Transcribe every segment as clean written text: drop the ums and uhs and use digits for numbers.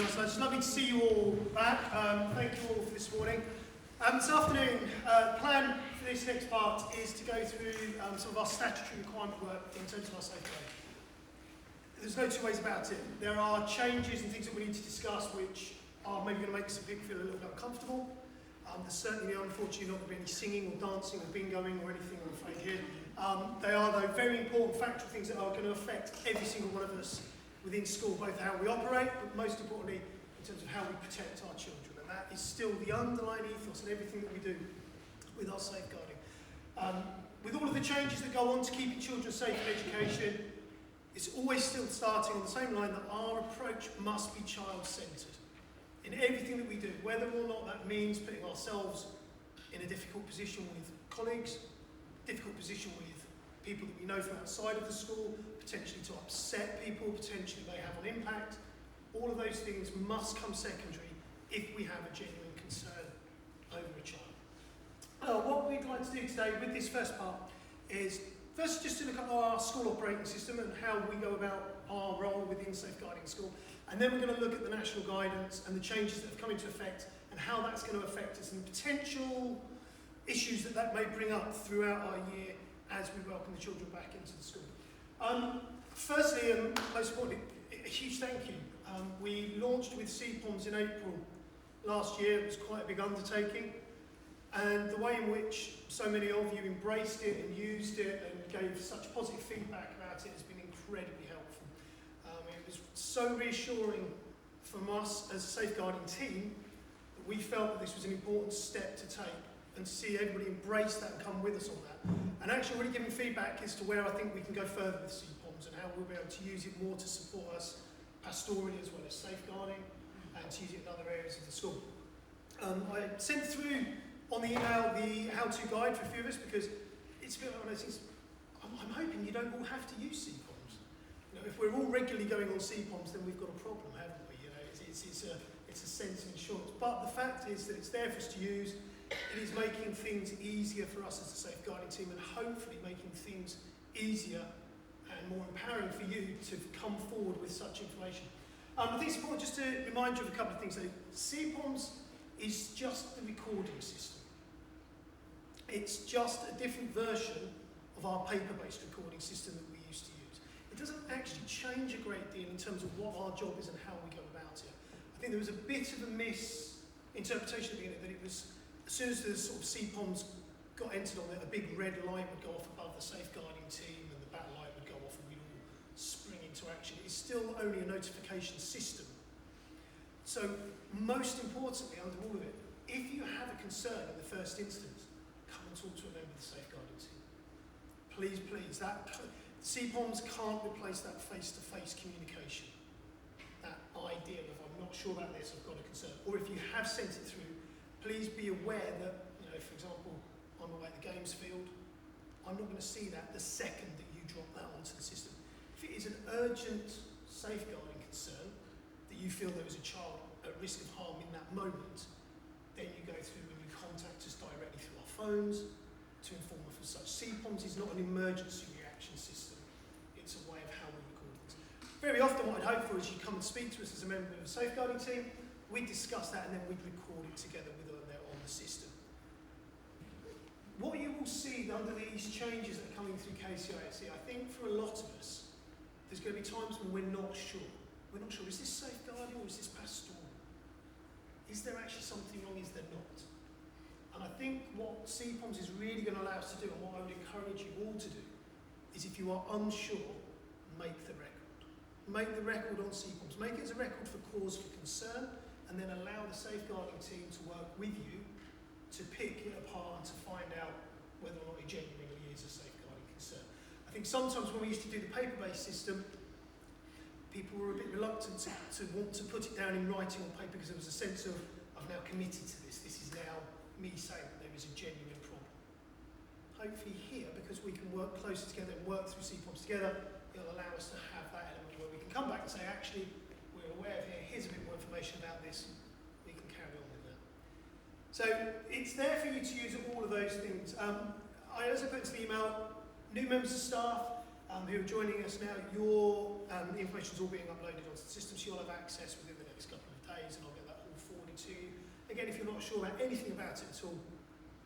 So it's lovely to see you all back. Thank you all for this morning. This afternoon, the plan for this next part is to go through some of our statutory requirement work in terms of our safeguarding. There's no two ways about it. There are changes and things that we need to discuss which are maybe going to make some people feel a little bit uncomfortable. There's certainly, unfortunately, not going to be any singing or dancing or bingoing or anything, I'm afraid, here. They are, though, very important factual things that are going to affect every single one of us within school, both how we operate, but most importantly, in terms of how we protect our children. And that is still the underlying ethos in everything that we do with our safeguarding. With all of the changes that go on to keeping children safe in education, it's always still starting on the same line that our approach must be child-centred in everything that we do, whether or not that means putting ourselves in a difficult position with colleagues, difficult position with people that we know from outside of the school, potentially to upset people, potentially they have an impact. All of those things must come secondary if we have a genuine concern over a child. What we'd like to do today with this first part is first just to look at our school operating system and how we go about our role within safeguarding school. And then we're going to look at the national guidance and the changes that have come into effect and how that's going to affect us and potential issues that that may bring up throughout our year as we welcome the children back into the school. Firstly, and most importantly, a huge thank you. We launched with CPOMS in April last year. It was quite a big undertaking. And the way in which so many of you embraced it and used it and gave such positive feedback about it has been incredibly helpful. It was so reassuring from us as a safeguarding team that we felt that this was an important step to take and to see everybody embrace that and come with us on that. And actually really giving feedback as to where I think we can go further with CPOMS and how we'll be able to use it more to support us pastorally as well as safeguarding and to use it in other areas of the school. I sent through on the email the how-to guide for a few of us because it's a bit like one of those things. I'm hoping you don't all have to use CPOMS. You know, if we're all regularly going on CPOMS, then we've got a problem, haven't we? You know, it's a sense of insurance. But the fact is that it's there for us to use. It is making things easier for us as a safeguarding team and hopefully making things easier and more empowering for you to come forward with such information. I think it's important just to remind you of a couple of things. CPOMS is just the recording system. It's just a different version of our paper-based recording system that we used to use. It doesn't actually change a great deal in terms of what our job is and how we go about it. I think there was a bit of a misinterpretation at the beginning that it was as soon as the sort of CPOMS got entered on it, a big red light would go off above the safeguarding team and the bat light would go off and we'd all spring into action. It's still only a notification system. So most importantly under all of it, if you have a concern in the first instance, come and talk to a member of the safeguarding team. Please, please. CPOMS can't replace that face-to-face communication. That idea of I'm not sure about this, I've got a concern. Or if you have sent it through, please be aware that, you know, for example, I'm away at the games field, I'm not going to see that the second that you drop that onto the system. If it is an urgent safeguarding concern, that you feel there is a child at risk of harm in that moment, then you go through and you contact us directly through our phones to inform us of such. CPOMS is not an emergency reaction system, it's a way of how we record things. Very often what I'd hope for is you come and speak to us as a member of the safeguarding team, we'd discuss that and then we'd record it together with on the system. What you will see under these changes that are coming through KCISE, I think for a lot of us, there's going to be times when we're not sure. We're not sure, is this safeguarding or is this pastoral? Is there actually something wrong, is there not? And I think what CPOMS is really going to allow us to do, and what I would encourage you all to do, is if you are unsure, make the record. Make the record on CPOMS. Make it as a record for cause for concern, and then allow the safeguarding team to work with you to pick it apart and to find out whether or not it genuinely is a safeguarding concern. I think sometimes when we used to do the paper-based system, people were a bit reluctant to want to put it down in writing on paper because there was a sense of, I've now committed to this. This is now me saying that there is a genuine problem. Hopefully here, because we can work closer together and work through CPOMS together, it'll allow us to have that element where we can come back and say, actually, we're aware of here, here's a bit more information about this, we can carry on with that. So it's there for you to use all of those things. I also put into the email, new members of staff who are joining us now, your information is all being uploaded onto the system, so you'll have access within the next couple of days, and I'll get that all forwarded to you. Again, if you're not sure about anything about it at all,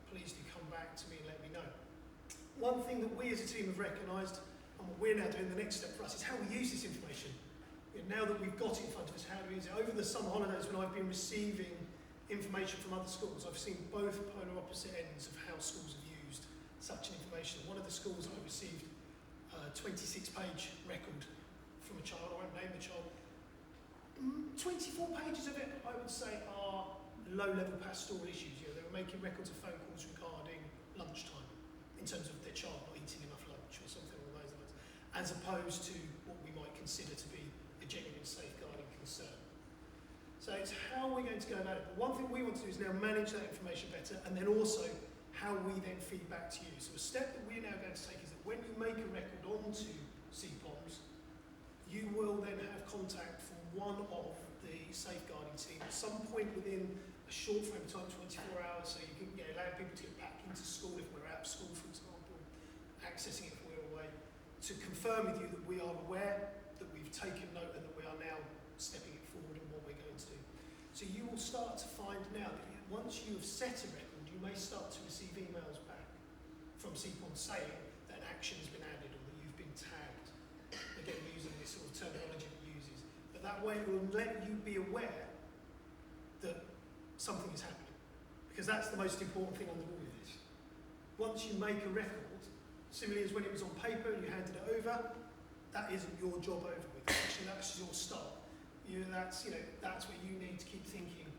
please do come back to me and let me know. One thing that we as a team have recognised, and what we're now doing, the next step for us, is how we use this information. Now that we've got it in front of us, how do we use it? Over the summer holidays, when I've been receiving information from other schools, I've seen both polar opposite ends of how schools have used such information. One of the schools I received a 26-page record from a child, I won't name the child. 24 pages of it, I would say, are low-level pastoral issues. They were making records of phone calls regarding lunchtime, in terms of their child not eating enough lunch or something along those lines, as opposed to what we might consider to be a genuine safeguarding concern. So it's how we're going to go about it. But one thing we want to do is now manage that information better, and then also how we then feed back to you. So a step that we're now going to take is that when you make a record onto CPOMS, you will then have contact from one of the safeguarding team at some point within a short frame of time, 24 hours, so you can allow people to get back into school if we're out of school, for example, accessing it if we're away, to confirm with you that we are aware, that we've taken note, and that we are now stepping it forward in what we're going to do. So you will start to find now that once you have set a record, you may start to receive emails back from CPOMS saying that an action has been added or that you've been tagged. Again, using this sort of terminology it uses. But that way it will let you be aware that something is happening. Because that's the most important thing on the all of this. Once you make a record, similarly as when it was on paper and you handed it over, that isn't your job over with. Actually, that's your start. That's where you need to keep thinking,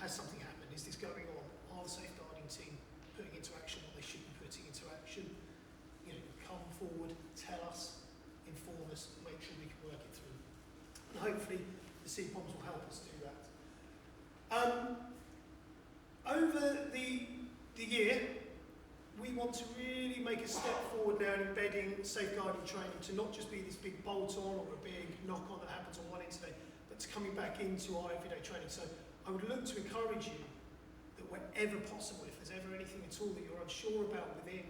has something happened? Is this going on? Are the safeguarding team putting into action what they should be putting into action? Come forward, tell us, inform us, make sure we can work it through. And hopefully the CPOMS will help us do that. Over the year, we want to really make a step forward now in embedding safeguarding training to not just be this big bolt-on or a big knock-on that happens on one incident, but to coming back into our everyday training. So I would look to encourage you that wherever possible, if there's ever anything at all that you're unsure about within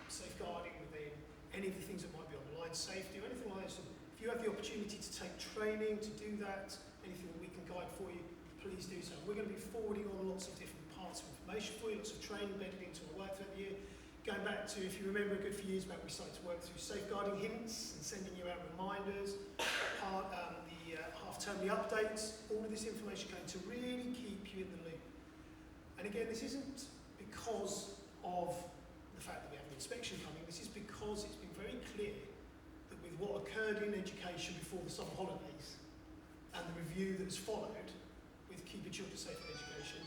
safeguarding, within any of the things that might be online safety or anything like that, if you have the opportunity to take training to do that, anything that we can guide for you, please do so. We're going to be forwarding on lots of different parts of information for you, lots of training embedded into our work throughout the year. Going back to, if you remember a good few years back, we started to work through safeguarding hints and sending you out reminders, half-termly updates, all of this information going to really keep you in the loop. And again, this isn't because of the fact that we have an inspection coming, this is because it's been very clear that with what occurred in education before the summer holidays and the review that's followed with Keeping Children Safe in Education,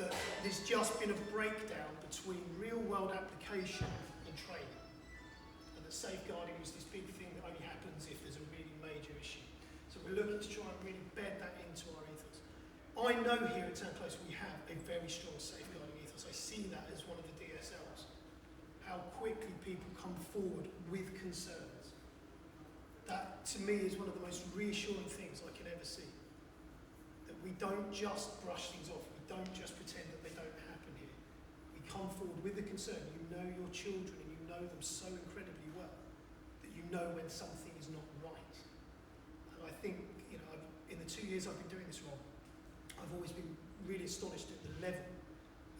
that there's just been a breakdown between real-world application and training. And that safeguarding is this big thing that only happens if there's a really major issue. So we're looking to try and really bed that into our ethos. I know here at Town Close we have a very strong safeguarding ethos. I see that as one of the DSLs. How quickly people come forward with concerns. That, to me, is one of the most reassuring things I can ever see. That we don't just brush things off, we don't just pretend that they don't happen here. We come forward with a concern. You know your children and you know them so incredibly well that you know when something is not right. And I think, in the 2 years I've been doing this role, I've always been really astonished at the level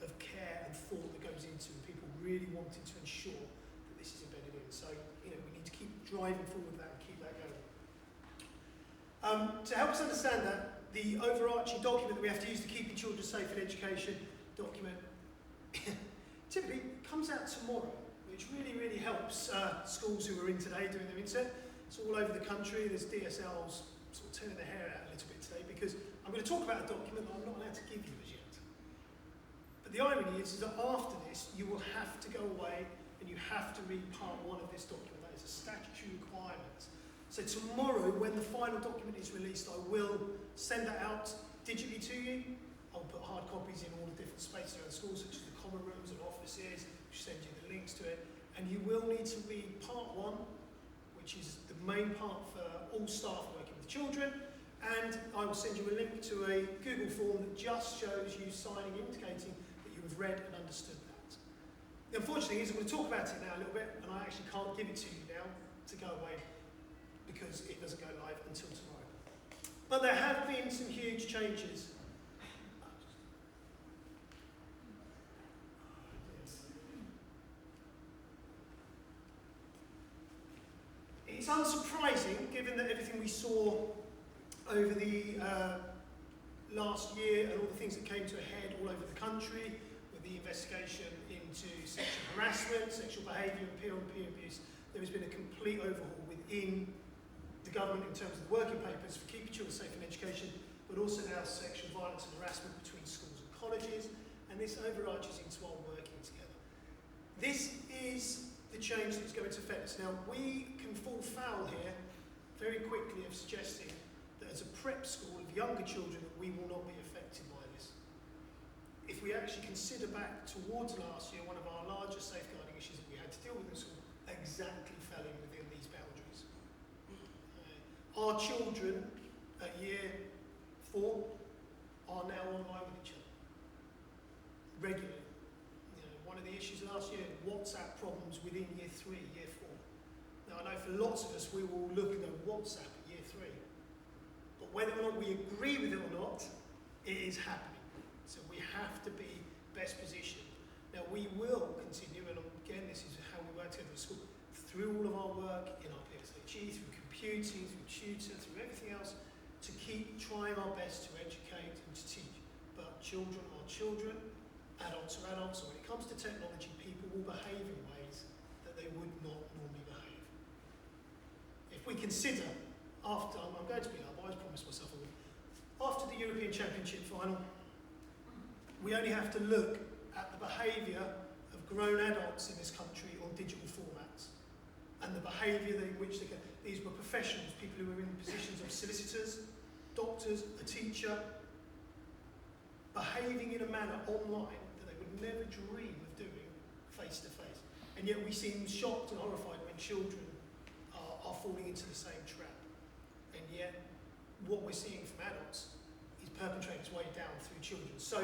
of care and thought that goes into people really wanting to ensure that this is embedded in. So, we need to keep driving forward that and keep that going. To help us understand that, the overarching document that we have to use to keep children safe in education document typically comes out tomorrow, which really, really helps schools who are in today doing their inset. It's all over the country. There's DSLs sort of turning their hair out a little bit today because I'm going to talk about a document that I'm not allowed to give you as yet. But the irony is that after this, you will have to go away and you have to read part 1 of this document. That is a statutory requirement. So tomorrow, when the final document is released, I will send that out digitally to you. I'll put hard copies in all the different spaces around the school, such as the common rooms and offices, which send you the links to it. And you will need to read part 1, which is the main part for all staff working with children. And I will send you a link to a Google form that just shows you signing, indicating that you have read and understood that. The unfortunate thing is I'm going to talk about it now a little bit, and I actually can't give it to you now to go away because it doesn't go live until tomorrow. But there have been some huge changes. It's unsurprising, given that everything we saw over the last year and all the things that came to a head all over the country, with the investigation into sexual harassment, sexual behaviour and peer-on-peer abuse, there has been a complete overhaul within the government in terms of the working papers for keeping children safe in education, but also now sexual violence and harassment between schools and colleges, and this overarches into our working together. This is the change that's going to affect us. Now, we can fall foul here very quickly of suggesting that as a prep school of younger children that we will not be affected by this. If we actually consider back towards last year, one of our largest safeguarding issues that we had to deal with in school exactly fell in within these boundaries. Our children at year 4 are now online with each other regularly. One of the issues last year, WhatsApp problems within year 3, year 4. Now I know for lots of us we will look at WhatsApp at year 3, but whether or not we agree with it or not, it is happening. So we have to be best positioned. Now we will continue, and again this is how we work together at school, through all of our work in our PSHE, through computing, through tutor, through everything else, to keep trying our best to educate and to teach. But children are children, adults are adults, so when it comes to technology, people will behave in ways that they would not normally behave. If we consider, after, I'm going to be up, I promised myself I would, after the European Championship final, we only have to look at the behaviour of grown adults in this country on digital formats, and the behaviour in which these were professionals, people who were in positions of solicitors, doctors, a teacher, behaving in a manner online never dream of doing face to face. And yet we seem shocked and horrified when children are falling into the same trap. And yet what we're seeing from adults is perpetrating its way down through children. So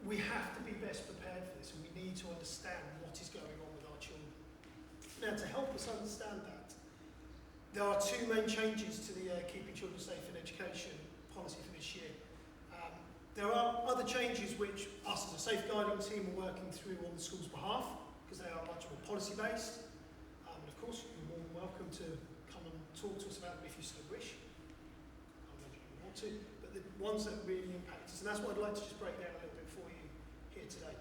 we have to be best prepared for this, and we need to understand what is going on with our children. Now, to help us understand that, there are 2 main changes to the Keeping Children Safe in Education policy for this year. There are other changes which us as a safeguarding team are working through on the school's behalf, because they are much more policy-based. And of course, you're more than welcome to come and talk to us about them if you so wish. I imagine you want to. But the ones that really impact us, and that's what I'd like to just break down a little bit for you here today.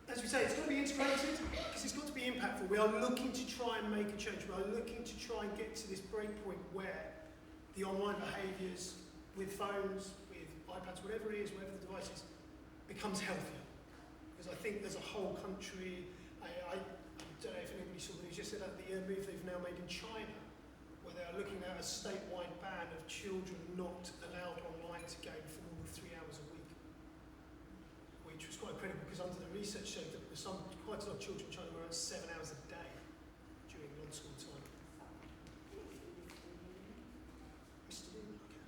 As we say, it's got to be integrated, because it's got to be impactful. We are looking to try and make a change. We are looking to try and get to this break point where the online behaviours with phones, with iPads, whatever it is, whatever the device is, becomes healthier. Because I think there's a whole country, I don't know if anybody saw the news yesterday, the move they've now made in China, where they are looking at a statewide ban of children not allowed online to game for more than 3 hours a week. Which was quite credible, because under the research showed that there was quite a lot of children in China were around 7 hours a day during non-school time. Mr. Newman, okay.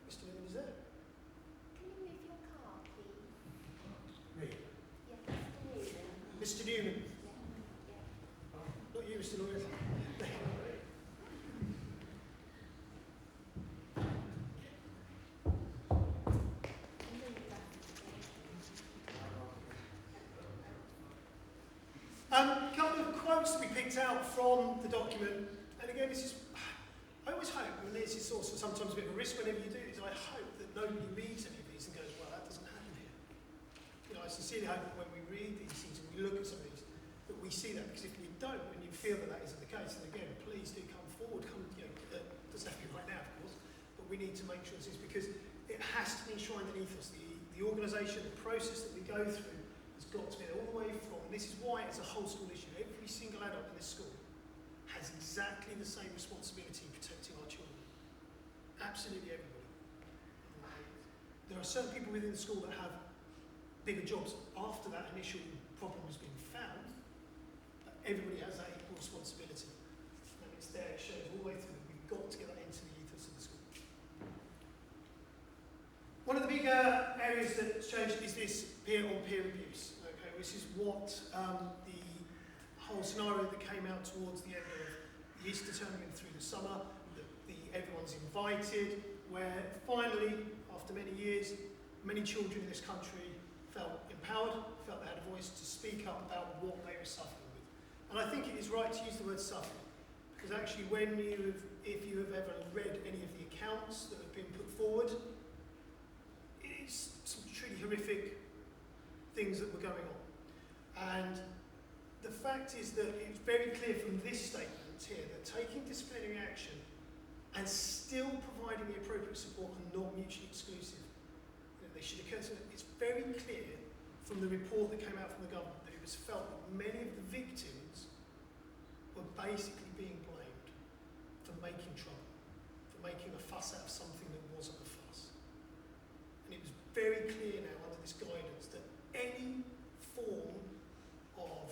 Mr. Newman is there. Can you move your car, please? Me? Yeah, Mr. Mr. Newman. Newman. Yeah. Not you, Mr. Lawrence. A couple of quotes that we picked out from the document, and again, this is, I always hope, and this is also sometimes a bit of a risk whenever you do this, I hope that nobody reads any of these and goes, well, that doesn't happen here. You know, I sincerely hope that when we read these things and we look at some of these, that we see that, because if we don't, and you feel that that isn't the case, then again, please do come forward, it doesn't have to be right now, of course, but we need to make sure this is, because it has to be enshrined beneath us. The organisation, the process that we go through has got to be there all the way from, and this is why it's a whole school issue. Every single adult in this school has exactly the same responsibility in protecting our children. Absolutely everybody. There are certain people within the school that have bigger jobs after that initial problem has been found, but everybody has that equal responsibility. And it's there, it shows all the way through that we've got to get that into the ethos of the school. One of the bigger areas that's changed is this peer-on-peer abuse. Okay, this is what the whole scenario that came out towards the end of the Easter term and through the summer, the everyone's invited, where finally, after many years, many children in this country felt empowered, felt they had a voice to speak up about what they were suffering with. And I think it is right to use the word suffering, because actually if you have ever read any of the accounts that have been put forward, it's some truly horrific things that were going on. And the fact is that it's very clear from this statement here that taking disciplinary action and still providing the appropriate support are not mutually exclusive. They should occur to, it's very clear from the report that came out from the government that it was felt that many of the victims were basically being blamed for making trouble, for making a fuss out of something that wasn't a fuss. And it was very clear now under this guidance that any form of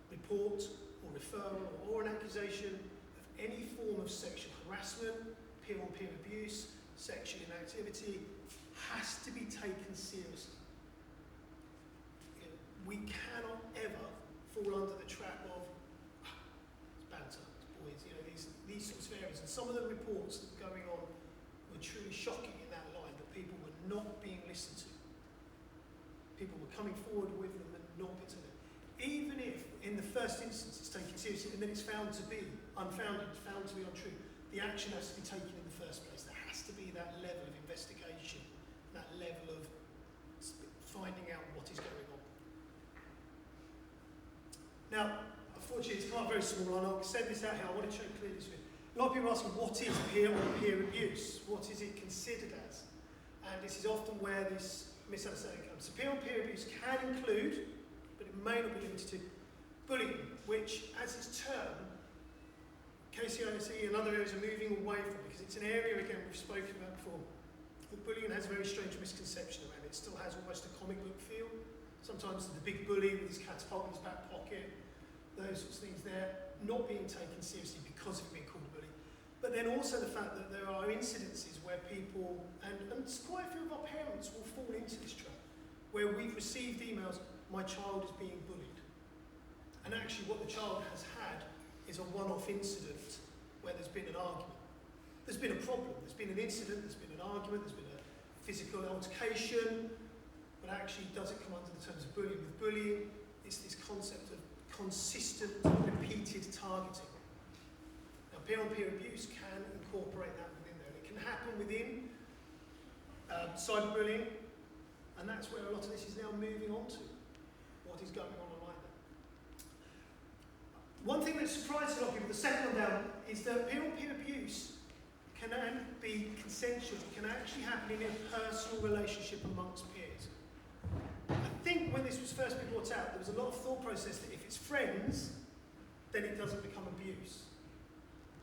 report or referral or an accusation of any form of sexual harassment, peer-on-peer abuse, sexual inactivity has to be taken seriously. We cannot ever fall under the trap of it's banter, it's boys, these sorts of areas. And some of the reports that were going on were truly shocking in that line, that people were not being listened to. People were coming forward with them and not listening. Even if, in the first instance, it's taken seriously and then it's found to be unfounded, found to be untrue, the action has to be taken in the first place. There has to be that level of investigation, that level of finding out what is going on. Now, unfortunately, it's not very small, and I'll send this out here. I want to show clearly this with. A lot of people are asking, what is peer abuse? What is it considered as? And this is often where this misunderstanding comes. So peer-on-peer abuse can include, but it may not be limited to, bullying, which, as its term, KCIC and other areas are moving away from, because it's an area, again, we've spoken about before, that bullying has a very strange misconception around it. It still has almost a comic book feel. Sometimes the big bully with his catapult in his back pocket, those sorts of things there, not being taken seriously because of being called a bully. But then also the fact that there are incidences where people, and quite a few of our parents will fall into this trap, where we've received emails, my child is being bullied. And actually what the child has had is a one-off incident where there's been an argument. There's been a problem, there's been an incident, there's been an argument, there's been a physical altercation, but actually does it come under the terms of bullying? With bullying, it's this concept of consistent, repeated targeting. Now, peer-on-peer abuse can incorporate that within there. It can happen within cyberbullying, and that's where a lot of this is now moving on to. What is going on online there. One thing that surprises a lot of people, the second one down, is that peer-on-peer abuse can be consensual. It can actually happen in a personal relationship amongst peers. I think when this was first being brought out, there was a lot of thought process that if it's friends, then it doesn't become abuse.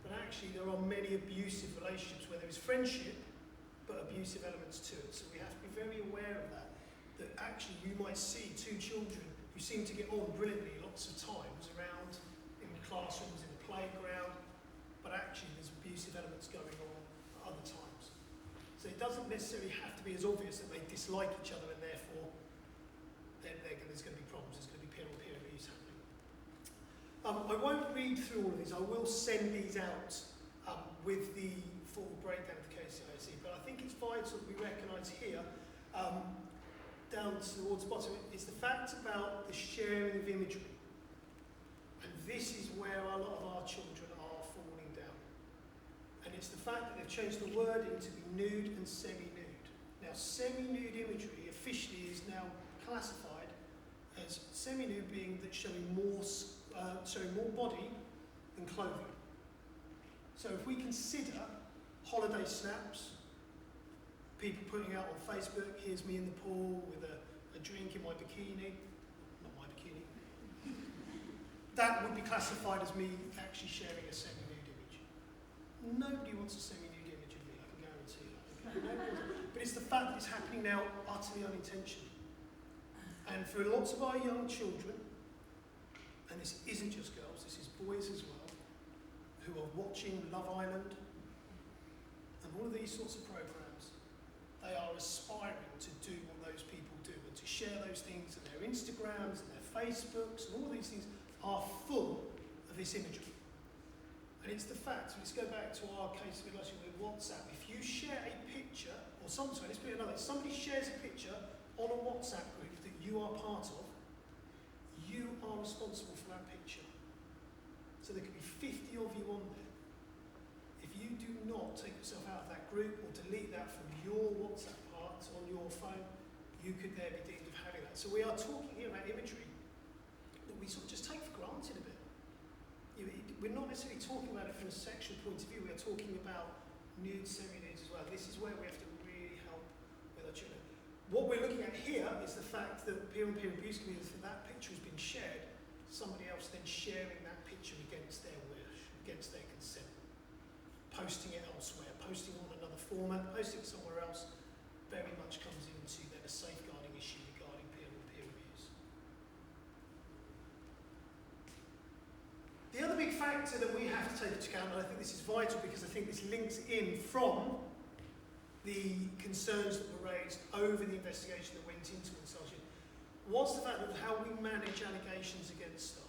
But actually, there are many abusive relationships where there is friendship, but abusive elements to it. So we have to be very aware of that. That actually you might see two children who seem to get on brilliantly lots of times around in the classrooms, in the playground, but actually there's abusive elements going on at other times. So it doesn't necessarily have to be as obvious that they dislike each other and therefore there's going to be problems, there's going to be peer-on-peer abuse happening. I won't read through all of these, I will send these out with the full breakdown of the KCIC, but I think it's vital that we recognise here, down towards the bottom, is the fact about the sharing of imagery. And this is where a lot of our children are falling down. And it's the fact that they've changed the wording to be nude and semi-nude. Now, semi-nude imagery officially is now classified as semi-nude being that showing more body than clothing. So if we consider holiday snaps, people putting out on Facebook, here's me in the pool with a drink in my bikini, not my bikini, that would be classified as me actually sharing a semi-nude image. Nobody wants a semi-nude image of me, I can guarantee you. But it's the fact that it's happening now utterly unintentionally. And for lots of our young children, and this isn't just girls, this is boys as well, who are watching Love Island and all of these sorts of programs, they are aspiring to do what those people do and to share those things, and their Instagrams and their Facebooks and all of these things are full of this imagery. And it's the fact, let's go back to our case with WhatsApp. If you share a picture, or sometimes, let's put it another way, somebody shares a picture on a WhatsApp group that you are part of, you are responsible for that picture. So there could be 50 of you on there. If you do not take yourself out of that group or delete that from your WhatsApp part on your phone, you could there be deemed of having that. So we are talking here about imagery that we sort of just take for granted a bit. We're not necessarily talking about it from a sexual point of view, we are talking about nude, semi-nudes as well. This is where we have to really help with our children. What we're looking at here is the fact that peer-on-peer abuse communities, if that picture has been shared, somebody else then sharing that picture against their wish, against their consent, posting it elsewhere, posting on another format, posting it somewhere else, very much comes into then a safeguarding issue regarding peer-on-peer abuse. The other big factor that we have to take into account, and I think this is vital because I think this links in from the concerns that were raised over the investigation that went into it, Sergeant, was the fact that how we manage allegations against staff.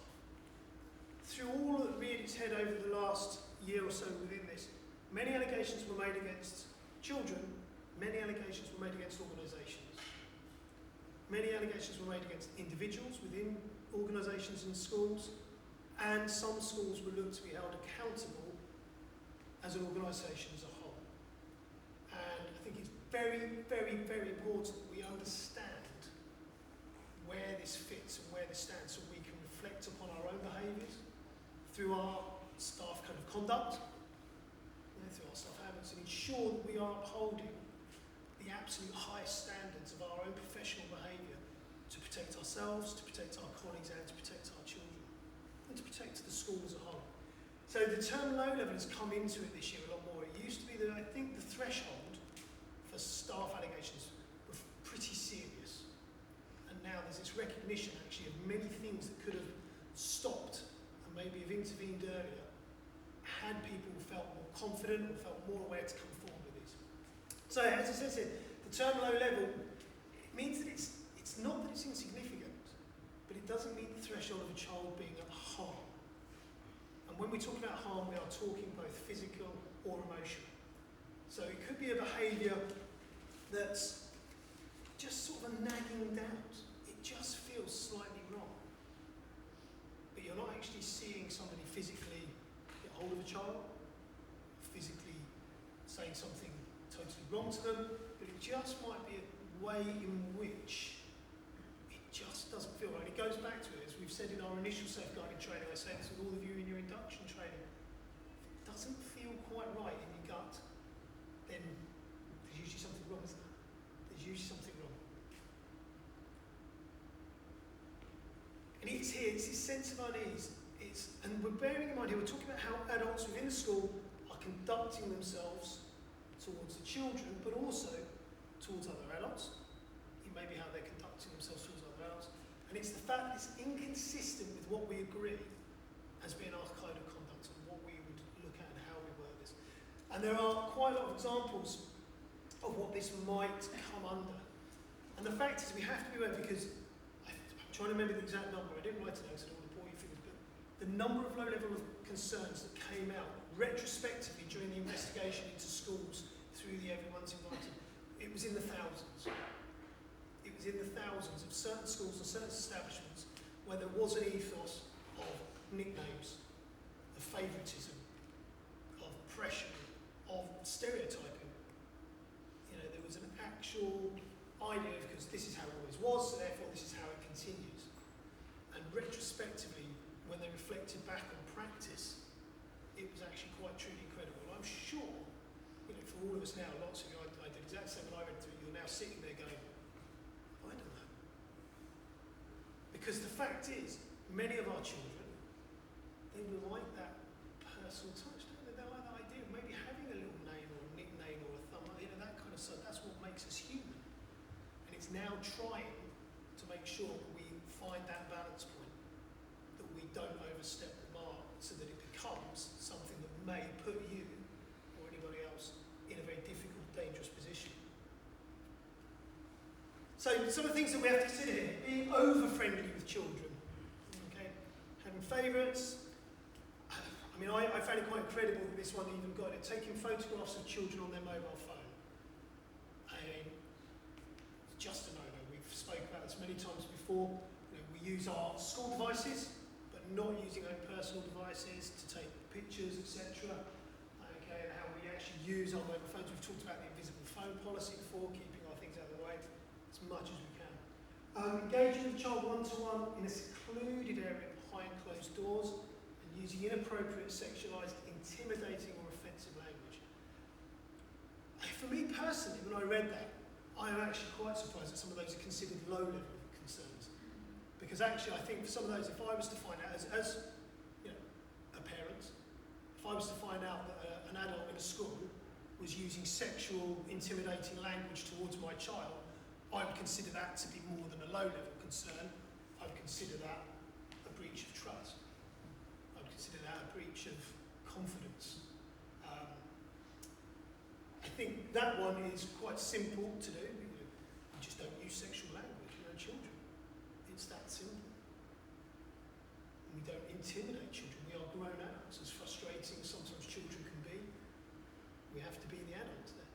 Through all that reared its head over the last year or so within this, many allegations were made against children, many allegations were made against organisations. Many allegations were made against individuals within organisations and schools, and some schools were looked to be held accountable as an organisation as a whole. And I think it's very, very, very important that we understand where this fits and where this stands so we can reflect upon our own behaviours through our staff code of conduct, through our staff habits, and ensure that we are upholding the absolute highest standards of our own professional behaviour to protect ourselves, to protect our colleagues and to protect our children, and to protect the school as a whole. So the term low level has come into it this year a lot more. It used to be that I think the threshold for staff allegations was pretty serious. And now there's this recognition actually of many things that could have stopped and maybe have intervened earlier had people felt more confident or felt more aware to come forward with this. So as I said, the term low level, it means that it's not that it's insignificant, but it doesn't meet the threshold of a child being at harm. And when we talk about harm, we are talking both physical or emotional. So it could be a behaviour that's just sort of a nagging doubt. It just feels slightly wrong. But you're not actually seeing somebody physically get hold of a child, physically saying something totally wrong to them, but it just might be a way in which it just doesn't feel right. It goes back to it, as we've said in our initial safeguarding training, I say this with all of you in your induction training, if it doesn't feel quite right in your gut, then there's usually something wrong, isn't there? There's usually something wrong. And it's here, it's this sense of unease. And we're bearing in mind here, we're talking about how adults within the school are conducting themselves towards the children, but also towards other adults. It may be how they're conducting themselves towards other adults. And it's the fact that it's inconsistent with what we agree as being our code of conduct and what we would look at and how we work this. And there are quite a lot of examples of what this might come under. And the fact is we have to be aware, because I'm trying to remember the exact number, I didn't write it down so I don't want to bore you figures, but the number of low level of concerns that came out retrospectively during the investigation into schools through the Everyone's Invited, it was in the thousands. It was in the thousands of certain schools and certain establishments where there was an ethos of nicknames, of favouritism, of pressure, of stereotyping. You know, there was an actual idea of, because this is how it always was, so therefore this is how it continues. And retrospectively, when they reflected back on practice, it was actually quite truly incredible. I'm sure, you know, for all of us now, lots of you, I did exactly the same when I read through, you're now sitting there going, I don't know. Because the fact is, many of our children, they would like that personal touch, don't they? They like that idea of maybe having a little name or a nickname or a thumb, you know, that kind of stuff. That's what makes us human. And it's now trying to make sure that we find that balance point, that we don't overstep the mark so that it becomes something that may put you or anybody else in a very difficult, dangerous position. So some of the things that we have to consider here, being over-friendly with children, okay? Having favourites. I mean, mean, I found it quite incredible that this one even got it, taking photographs of children on their mobile phone. I mean, it's just a no-no. We've spoken about this many times before. You know, we use our school devices, but not using our personal devices to take pictures, etc. Okay, and how we actually use our mobile phones. We've talked about the invisible phone policy before, keeping our things out of the way as much as we can. Engaging with the child one-to-one in a secluded area behind closed doors and using inappropriate, sexualised, intimidating or offensive language. For me personally, when I read that, I am actually quite surprised that some of those are considered low-level concerns. Because actually, I think for some of those, if I was to find out, as you know, a parent, if I was to find out that an adult in a school was using sexual, intimidating language towards my child, I would consider that to be more than a low-level concern. I would consider that a breach of trust. I would consider that a breach of confidence. I think that one is quite simple to do. We just don't use sexual language with our children. It's that simple. And we don't intimidate children. We are grown adults. As frustrating as sometimes children can be, we have to be the adults there.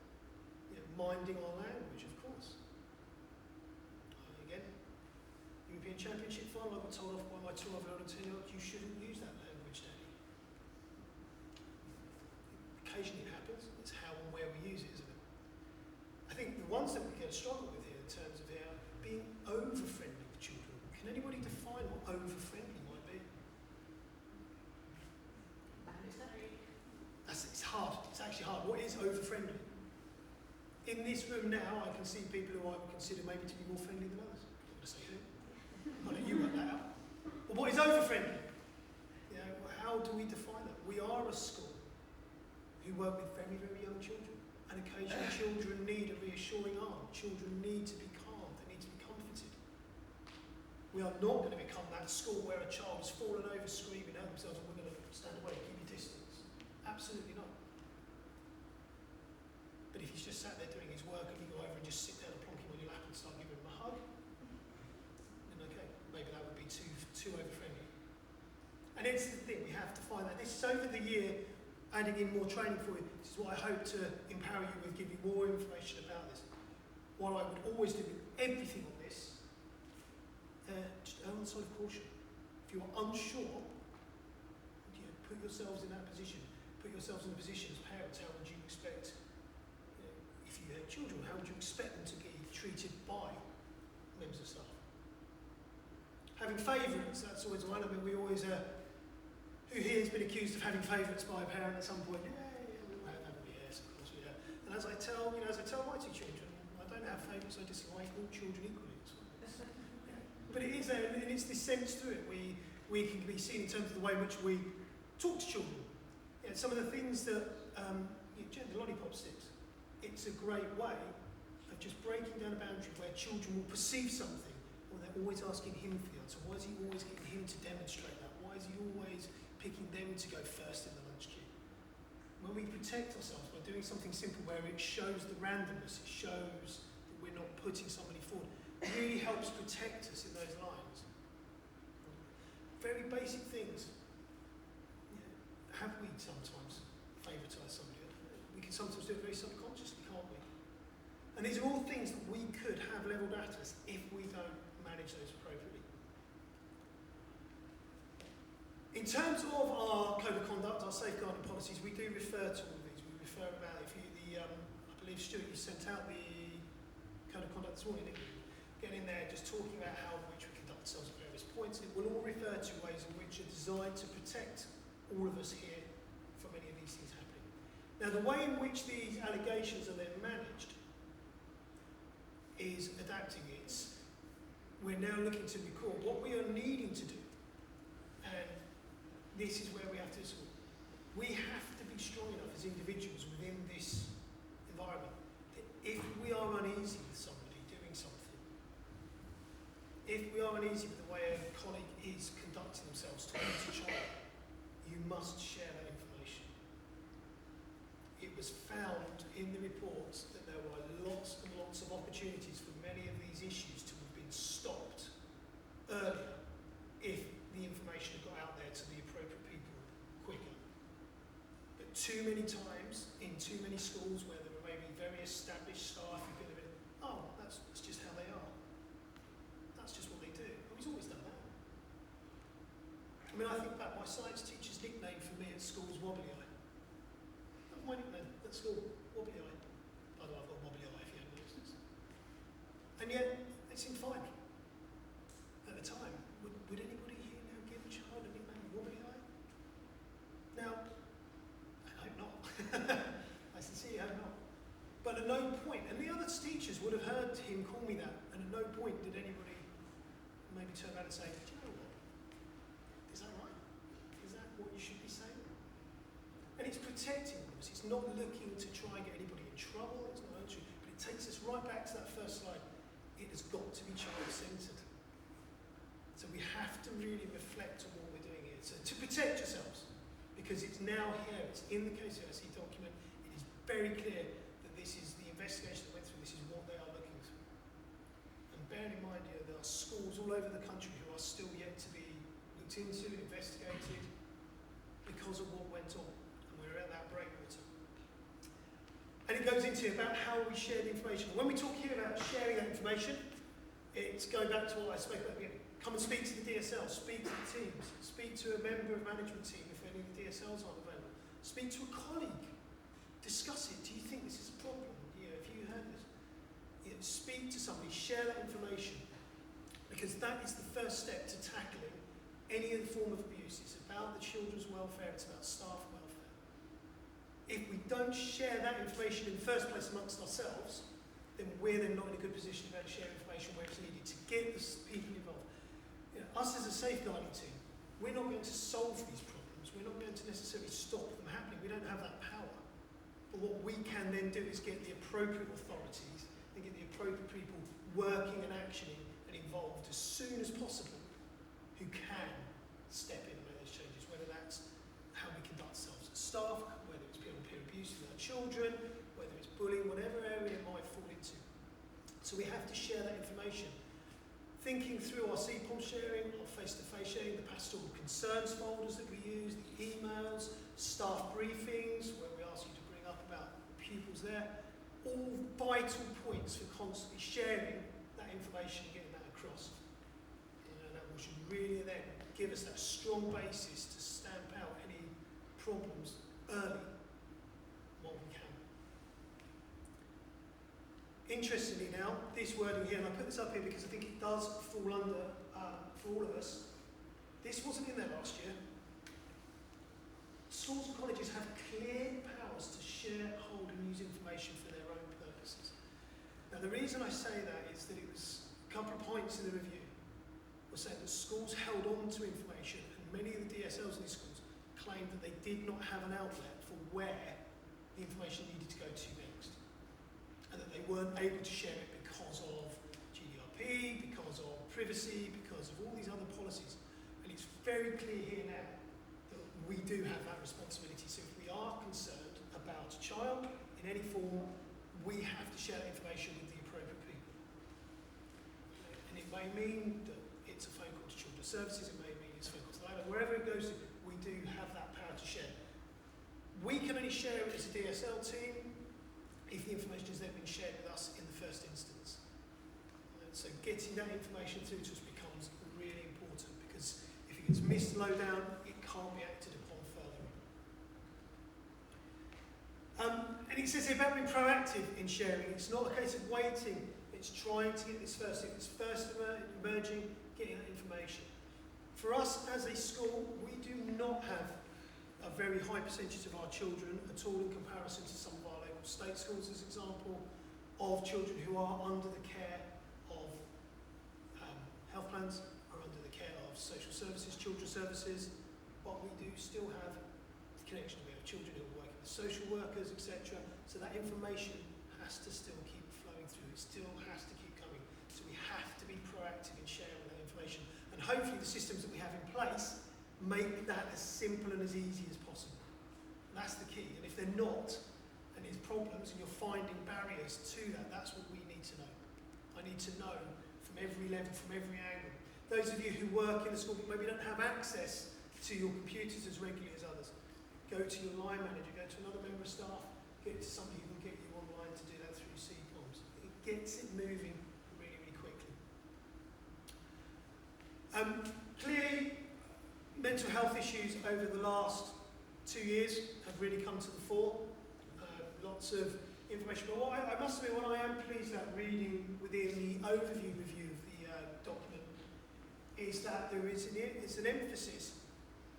You know, minding our language, of course. Again, European Championship final, I got told off by my 12-year-old and 10-year-old, you shouldn't use that language, Daddy. Occasionally it happens, it's how and where we use it, isn't it? I think the ones that we get a struggle with here in terms of being over-friendly with children. Can anybody define what over-friendly might be? It's hard, it's actually hard. What is over-friendly? In this room now, I can see people who I would consider maybe to be more friendly than others. I'm not going to say who. I'll let you work that out. But what is over-friendly? You know, how do we define that? We are a school who work with very, very young children. And occasionally children need a reassuring arm. Children need to be calmed. They need to be comforted. We are not going to become that school where a child has fallen over screaming at themselves and we're going to stand away, keep your distance. Absolutely not. But if he's just sat there doing his work and you go over and just sit down and plonk him on your lap and start giving him a hug, then okay, maybe that would be too over-friendly. And it's the thing, we have to find that. This is over the year, adding in more training for you. This is what I hope to empower you with, give you more information about this. What I would always do with everything on this, just err on the side of caution. If you're unsure, put yourselves in that position. Put yourselves in a position as parents, how would you expect, if you had children, how would you expect them to be treated by members of staff? Having favourites, that's always one. I mean, we always, who here has been accused of having favourites by a parent at some point? Yeah, we all have, haven't we? Yes, of course we have. And as I tell my two children, I don't have favourites, I dislike all children equally. But it is, and it's this sense to it. We can be seen in terms of the way in which we talk to children. Yeah, some of the things that, the lollipop sticks, it's a great way of just breaking down a boundary where children will perceive something, or they're always asking him for the answer. Why is he always getting him to demonstrate that? Why is he always picking them to go first in the lunch queue? When we protect ourselves by doing something simple where it shows the randomness, it shows that we're not putting somebody forward, it really helps protect us in those lines. Very basic things. Have we sometimes favouritised somebody? We can sometimes do it very subconsciously, can't we? And these are all things that we could have levelled at us if we don't manage those appropriately. In terms of our code of conduct, our safeguarding policies, we do refer to all of these. We refer about, I believe, Stuart, you sent out the code of conduct this morning, didn't you? Get in there just talking about how in which we conduct ourselves at various points. It will all refer to ways in which are designed to protect all of us here from any of these things happening. Now, the way in which these allegations are then managed is adapting. We're now looking to record what we are needing to do, and this is where we have to we have to be strong enough as individuals within this environment that if we are uneasy with somebody doing something, if we are uneasy with the way a colleague is conducting themselves towards a child, you must share that information. It was found in the reports that there were lots and lots of opportunities for many of these issues to have been stopped earlier if the information had got out there to the appropriate people quicker. too many times in too many schools where there are maybe very established staff who've been a bit, oh, that's just how they are. That's just what they do. Oh, he's always done that. I mean, I think back, my science teacher's nickname for me at school was Wobbly Eye. That was my nickname at school, Wobbly Eye. By the way, I've got Wobbly Eye if you haven't noticed. And yet, it seemed fine at the time. Would anybody here now give a child a nickname Wobbly Eye? Now, I hope not. I sincerely hope not. But at no point, and the other teachers would have heard him call me that, and at no point did anybody maybe turn around and say, do you know what? Is that right? Is that what you should be saying? And it's protecting us. It's not looking to try and get anybody in trouble. It's not but it takes us right back to that first slide. It has got to be child-centred. So we have to really reflect on what we're doing here. So to protect yourselves, because it's now here, it's in the KCRC document, it is very clear that this is the investigation that went through, this is what they are looking through. And bearing in mind, there are schools all over the country who are still yet to be looked into, investigated, because of what went on. And we're at that breakwater. And it goes into about how we share the information. And when we talk here about sharing that information, it's going back to what I spoke about again. Come and speak to the DSL, speak to the teams, speak to a member of management team if any of the DSLs aren't available. Speak to a colleague, discuss it. Do you think this is a problem? Have you heard this? Speak to somebody, share that information, because that is the first step to tackling any form of abuse. It's about the children's welfare, it's about staff welfare. If we don't share that information in the first place amongst ourselves, then we're then not in a good position to be able to share information where it's needed to get the people involved. Us as a safeguarding team, we're not going to solve these problems. We're not going to necessarily stop them happening. We don't have that power. But what we can then do is get the appropriate authorities and get the appropriate people working and actioning and involved as soon as possible who can step in and make those changes, whether that's how we conduct ourselves as staff, whether it's peer abuse with our children, whether it's bullying, whatever area it might fall into. So we have to share that information. Thinking through our CPOM sharing, our face-to-face sharing, the pastoral concerns folders that we use, the emails, staff briefings, where we ask you to bring up about pupils there, all vital points for constantly sharing that information and getting that across. And that should really then give us that strong basis to stamp out any problems early while we can. Interestingly now, this wording here, and I put this up here because I think it does fall under, for all of us, this wasn't in there last year. Schools and colleges have clear powers to share, hold and use information for their own purposes. Now the reason I say that is that it was a couple of points in the review were saying that schools held on to information, and many of the DSLs in these schools claimed that they did not have an outlet for where the information needed to go to next. And that they weren't able to share it because of GDPR, because of privacy, because of all these other policies. And it's very clear here now that we do have that responsibility. So if we are concerned about a child in any form, we have to share that information with the appropriate people. And it may mean that it's a phone call to Children's Services, it may mean it's a phone call to the island, wherever it goes to, we do have that power to share. We can only share it as a DSL team if the information has then been shared with us in the first instance. So getting that information through to us becomes really important, because if it gets missed low down, it can't be acted upon further. And it says here about being proactive in sharing. It's not a case of waiting, it's trying to get this first. If it's first emerging, getting that information. For us as a school, we do not have a very high percentage of our children at all in comparison to some of our local state schools, as an example, of children who are under the care of health plans, or under the care of social services, children's services, but we do still have the connection. We have children who are working with social workers, etc. So that information has to still keep flowing through, it still has to keep coming. So we have to be proactive in sharing that information. And hopefully the systems that we have in place make that as simple and as easy as possible. And that's the key. And if they're not, and there's problems and you're finding barriers to that, that's what we need to know. I need to know from every level, from every angle. Those of you who work in the school but maybe don't have access to your computers as regularly as others, go to your line manager, go to another member of staff, get to somebody who can get you online to do that through CPOMs. It gets it moving really, really quickly. Clearly, mental health issues over the last 2 years have really come to the fore. Lots of information. But what I must admit, what I am pleased at reading within the overview review of the document is that there is an emphasis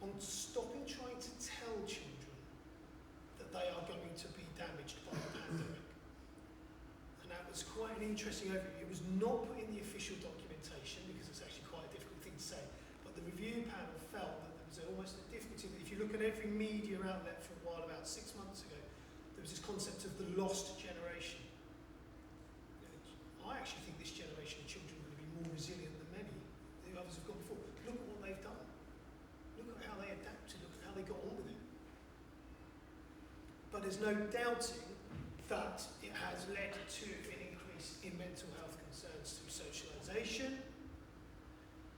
on stopping trying to tell children that they are going to be damaged by the pandemic. And that was quite an interesting overview. It was not put in the official documentation because it's actually quite a difficult thing to say. But the review panel felt that there was almost a difficulty. If you look at every media outlet for a while, about 6 months ago, there was this concept of the lost generation. I actually think this generation of children are going to be more resilient than many the others have gone before. Look at what they've done. Look at how they adapted. Look at how they got on with it. But there's no doubting that it has led to an increase in mental health concerns through socialisation,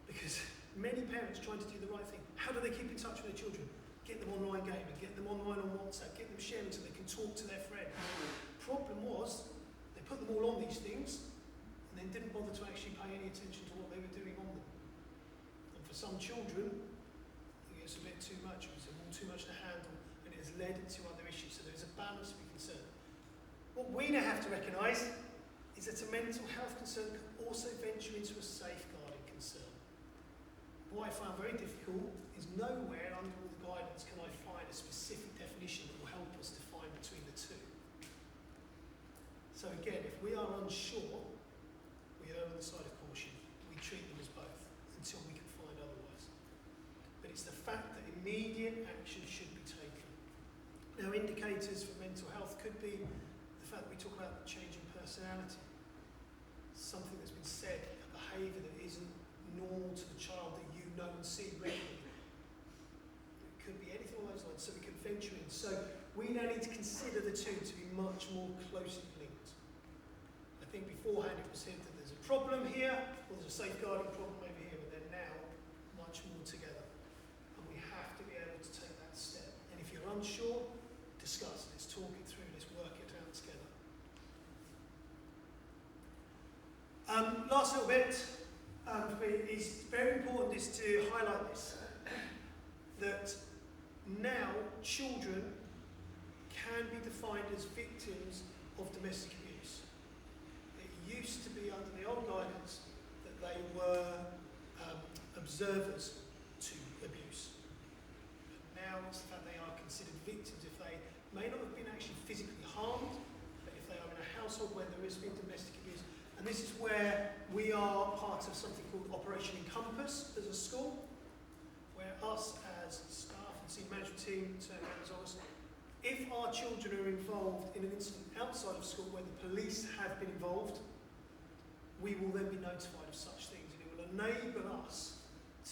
because many parents trying to do the right thing. How do they keep in touch with their children? Get them online gaming, get them online on WhatsApp, get them sharing so they can talk to their friends. Problem was, they put them all on these things and then didn't bother to actually pay any attention to what they were doing on them. And for some children, I think it's a bit too much, it's all too much to handle, and it has led to other issues. So there's a balance to be concerned. What we now have to recognise is that a mental health concern can also venture into a safeguarding concern. What I found very difficult is nowhere under all the guidance can I find a specific definition that will help us define between the two. So again, if we are unsure, we err on the side of caution. We treat them as both until we can find otherwise. But it's the fact that immediate action should be taken. Now, indicators for mental health could be the fact that we talk about the change in personality. Something that's been said, a behaviour that isn't normal to the child that you know and see regularly. It could be anything along those lines, so we can venture in. So we now need to consider the two to be much more closely linked. I think beforehand it was said that there's a problem here, or there's a safeguarding problem over here, but they're now much more together. And we have to be able to take that step. And if you're unsure, discuss. Let's talk it through. Let's work it out together. Last little bit is very important is to highlight this, that now children can be defined as victims of domestic abuse. It used to be under the old guidance that they were observers to abuse. But now it's the fact they are considered victims if they may not have been actually physically harmed, but if they are in a household where there has been domestic abuse. And this is where we are part of something called Operation Encompass as a school, where us as staff and senior management team, if our children are involved in an incident outside of school where the police have been involved, we will then be notified of such things, and it will enable us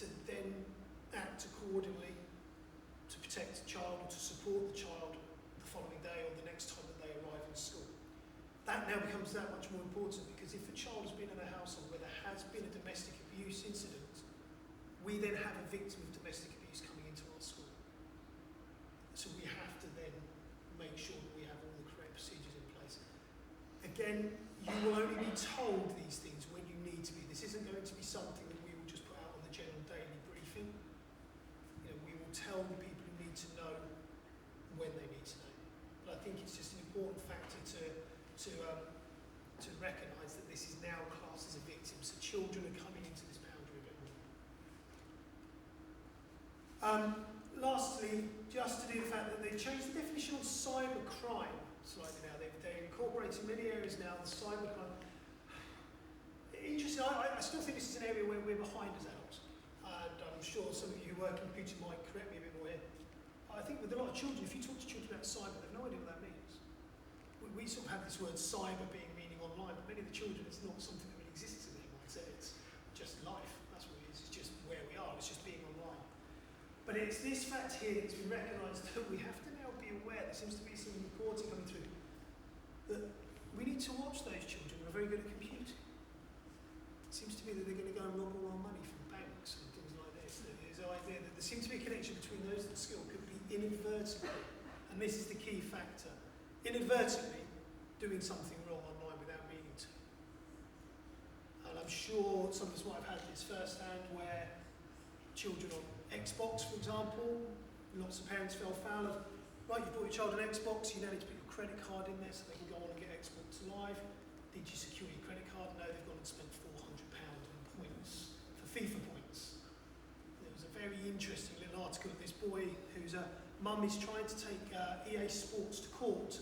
to then act accordingly to protect the child or to support the child the following day or the next time that they arrive in school. That now becomes that much more important, because if a child has been in a household where there has been a domestic abuse incident, we then have a victim of domestic abuse coming into our school. So we have to then make sure that we have all the correct procedures in place. Again, you will only be told these things when you need to be. This isn't going to be something that we will just put out on the general daily briefing. You know, we will tell the people who need to know when they need to know. But I think it's just an important factor to recognise that this is now classed as a victim, so children are coming into this boundary a bit more. Lastly, just to do the fact that they've changed the definition of cybercrime slightly now. They're incorporating many areas now, the cybercrime. Interesting, I still think this is an area where we're behind as adults, and I'm sure some of you who work in computing might correct me a bit more here. I think with a lot of children, if you talk to children about cyber, they have no idea what that means. We sort of have this word cyber being meaning online, but many of the children, it's not something that really exists in their mindset. It's just life. That's what it is. It's just where we are. It's just being online. But it's this fact here that's been recognised that we have to now be aware. There seems to be some reporting coming through that we need to watch those children who are very good at computing. It seems to me that they're going to go and rob all our money from banks and things like this. There's an idea that there seems to be a connection between those that skill could be inadvertently, and this is the key factor, inadvertently doing something wrong online without meaning to. And I'm sure some of us might have had this firsthand where children on Xbox, for example, lots of parents fell foul of, right, you've bought your child an Xbox, you now need to put your credit card in there so they can go on and get Xbox Live. Did you secure your credit card? No, they've gone and spent £400 in points, for FIFA points. There was a very interesting little article of this boy whose mum is trying to take EA Sports to court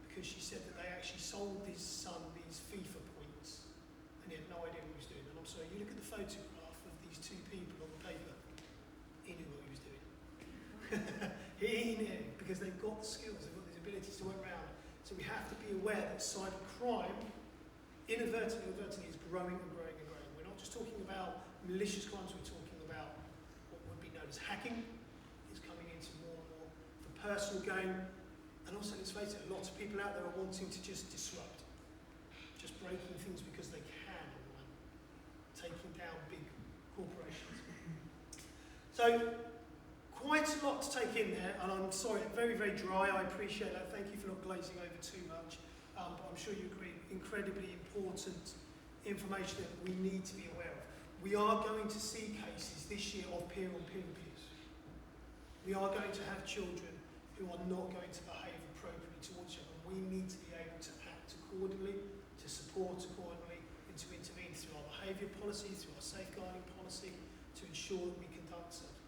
because she said that they actually sold his son these FIFA points and he had no idea what he was doing. And I'm sorry, you look at the photograph of these two people on the paper, he knew what he was doing. He knew, because they've got the skills, they've got these abilities to work around. So we have to be aware that cybercrime, inadvertently, is growing and growing and growing. We're not just talking about malicious crimes, we're talking about what would be known as hacking. It's coming into more and more for personal gain. And also, let's face it, a lot of people out there are wanting to just disrupt. Just breaking things because they can online. Taking down big corporations. So, quite a lot to take in there, and I'm sorry, very, very dry. I appreciate that. Thank you for not glazing over too much. But I'm sure you agree, incredibly important information that we need to be aware of. We are going to see cases this year of peer-on-peer abuse. We are going to have children who are not going to behave appropriately towards each other. We need to be able to act accordingly, to support accordingly, and to intervene through our behaviour policy, through our safeguarding policy, to ensure that we conduct ourselves.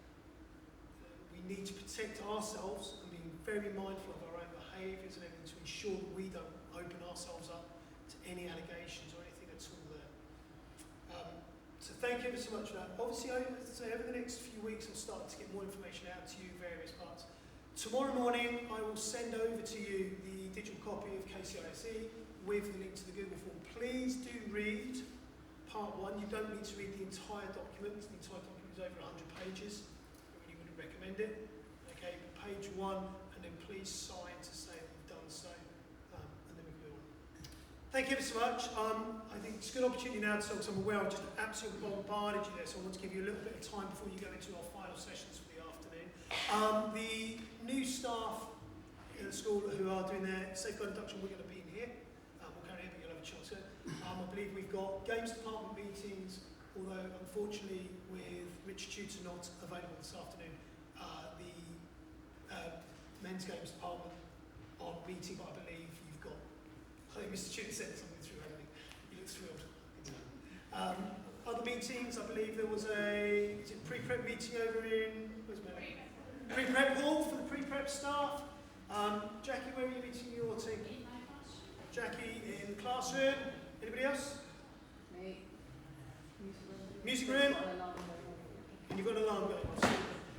We need to protect ourselves and be very mindful of our own behaviours and everything to ensure that we don't open ourselves up to any allegations or anything at all there. So thank you ever so much for that. Obviously, over the next few weeks, I'll start to get more information out to you, various parts. Tomorrow morning, I will send over to you the digital copy of KCISE with the link to the Google form. Please do read part 1. You don't need to read the entire document. The entire document is over 100 pages. I really wouldn't recommend it. Okay, but page 1, and then please sign to say that you've done so, and then we can go on. Thank you ever so much. I think it's a good opportunity now to talk, because I'm aware I've just absolutely bombarded you there, so I want to give you a little bit of time before you go into our final sessions for the afternoon. The new staff in the school who are doing their safeguard induction, we're going to be in here. We'll carry on, but you'll have a chance to. I believe we've got games department meetings, although unfortunately with Richard Tutor not available this afternoon, the men's games department aren't meeting, but I believe you've got, I think Mr. Tutor said something through, hadn't he? He looks thrilled. Other meetings, I believe there was a pre-prep meeting over in, where's Mary? Pre-prep hall for the pre-prep staff. Jackie, where are you meeting your team? In my classroom. Jackie in the classroom. Anybody else? Me. Music room? And you've got an alarm going.